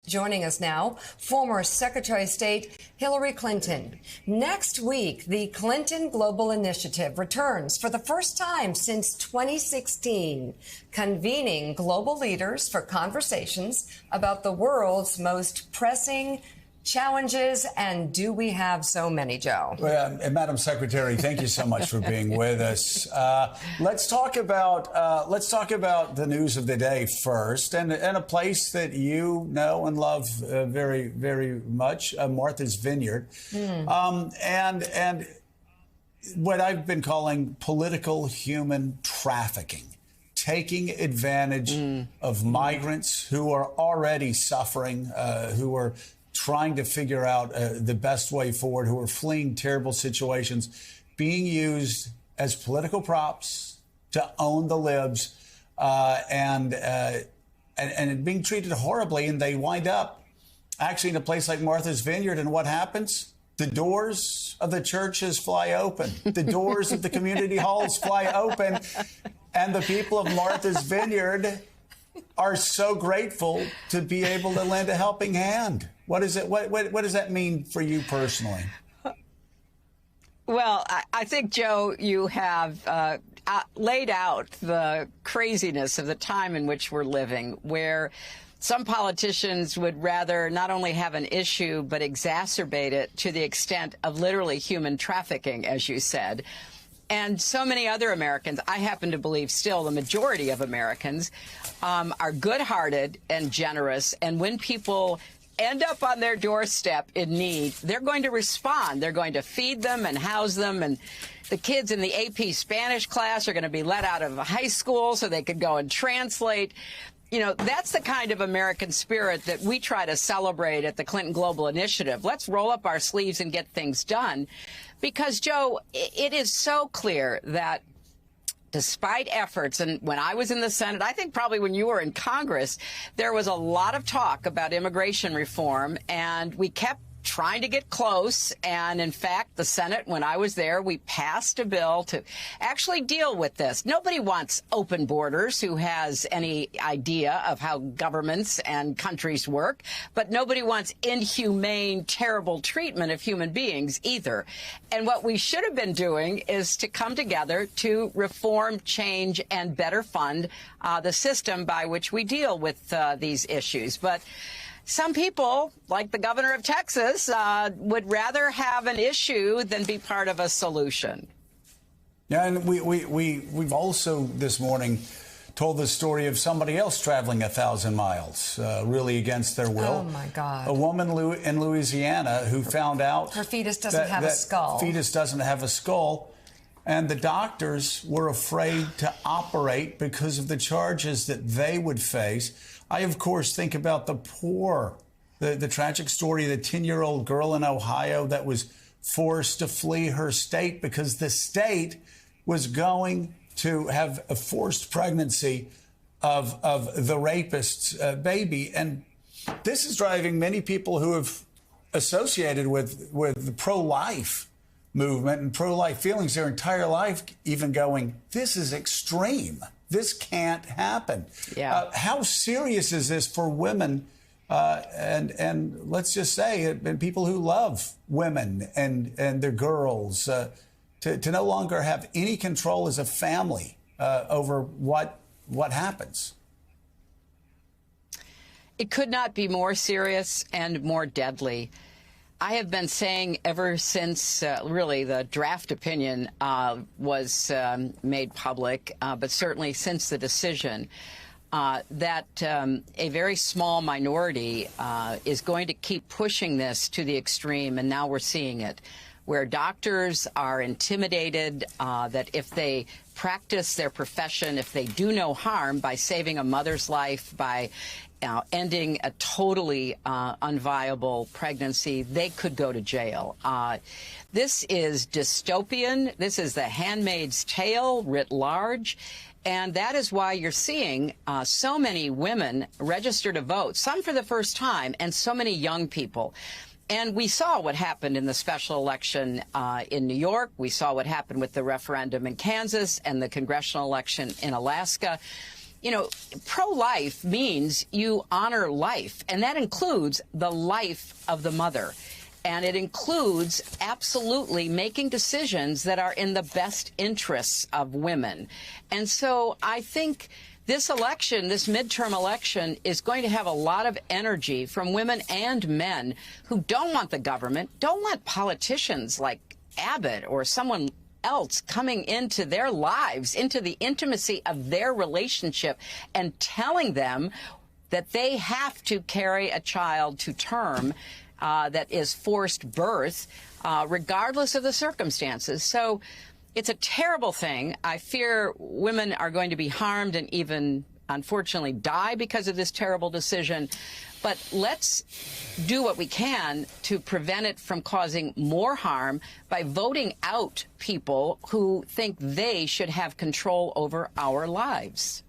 Joining us now, former Secretary of State Hillary Clinton. Next week, the Clinton Global Initiative returns for the first time since 2016, convening global leaders for conversations about the world's most pressing challenges. And do we have so many, Joe? Well, Madam Secretary, thank you so much for being with us. Let's talk about the news of the day first, and a place that you know and love very, very much, Martha's Vineyard, and what I've been calling political human trafficking. Taking advantage of migrants who are already suffering, who are trying to figure out the best way forward, who are fleeing terrible situations, being used as political props to own the libs, and being treated horribly. And they wind up actually in a place like Martha's Vineyard. And what happens? The doors of the churches fly open. The doors of the community halls fly open. And the people of Martha's Vineyard are so grateful to be able to lend a helping hand. What is it? What does that mean for you personally? Well, I think, Joe, you have laid out the craziness of the time in which we're living, where some politicians would rather not only have an issue, but exacerbate it to the extent of literally human trafficking, as you said. And so many other Americans, I happen to believe still the majority of Americans, are good-hearted and generous. And when people end up on their doorstep in need, they're going to respond. They're going to feed them and house them. And the kids in the AP Spanish class are going to be let out of high school so they could go and translate. You know, that's the kind of American spirit that we try to celebrate at the Clinton Global Initiative. Let's roll up our sleeves and get things done. Because, Joe, it is so clear that despite efforts, and when I was in the Senate, I think probably when you were in Congress, there was a lot of talk about immigration reform, and we kept trying to get close. And in fact, the Senate, when I was there, we passed a bill to actually deal with this. Nobody wants open borders who has any idea of how governments and countries work, but nobody wants inhumane, terrible treatment of human beings either. And what we should have been doing is to come together to reform, change, and better fund the system by which we deal with these issues. But some people, like the governor of Texas, would rather have an issue than be part of a solution. Yeah, and we've also this morning told the story of somebody else traveling 1,000 miles, really against their will. Oh, my God. A woman in Louisiana who found out her fetus doesn't have a skull. Fetus doesn't have a skull. And the doctors were afraid to operate because of the charges that they would face. I, of course, think about the tragic story of the 10-year-old girl in Ohio that was forced to flee her state because the state was going to have a forced pregnancy of the rapist's baby. And this is driving many people who have associated with the pro-life movement and pro-life feelings their entire life, even going, this is extreme. This can't happen. Yeah. How serious is this for women? And let's just say, and people who love women and their girls, to no longer have any control as a family over what happens? It could not be more serious and more deadly. I have been saying ever since really the draft opinion was made public, but certainly since the decision, that a very small minority is going to keep pushing this to the extreme, and now we're seeing it, where doctors are intimidated that if they practice their profession, if they do no harm by saving a mother's life, by ending a totally unviable pregnancy, they could go to jail. This is dystopian. This is the Handmaid's Tale writ large. And that is why you're seeing so many women register to vote, some for the first time, and so many young people. And we saw what happened in the special election in New York. We saw what happened with the referendum in Kansas and the congressional election in Alaska. you know, pro-life means you honor life, and that includes the life of the mother. And it includes absolutely making decisions that are in the best interests of women. And so I think this election, this midterm election, is going to have a lot of energy from women and men who don't want the government, don't want politicians like Abbott or someone else coming into their lives, into the intimacy of their relationship and telling them that they have to carry a child to term that is forced birth, regardless of the circumstances. So it's a terrible thing. I fear women are going to be harmed and even, unfortunately, die because of this terrible decision. But let's do what we can to prevent it from causing more harm by voting out people who think they should have control over our lives.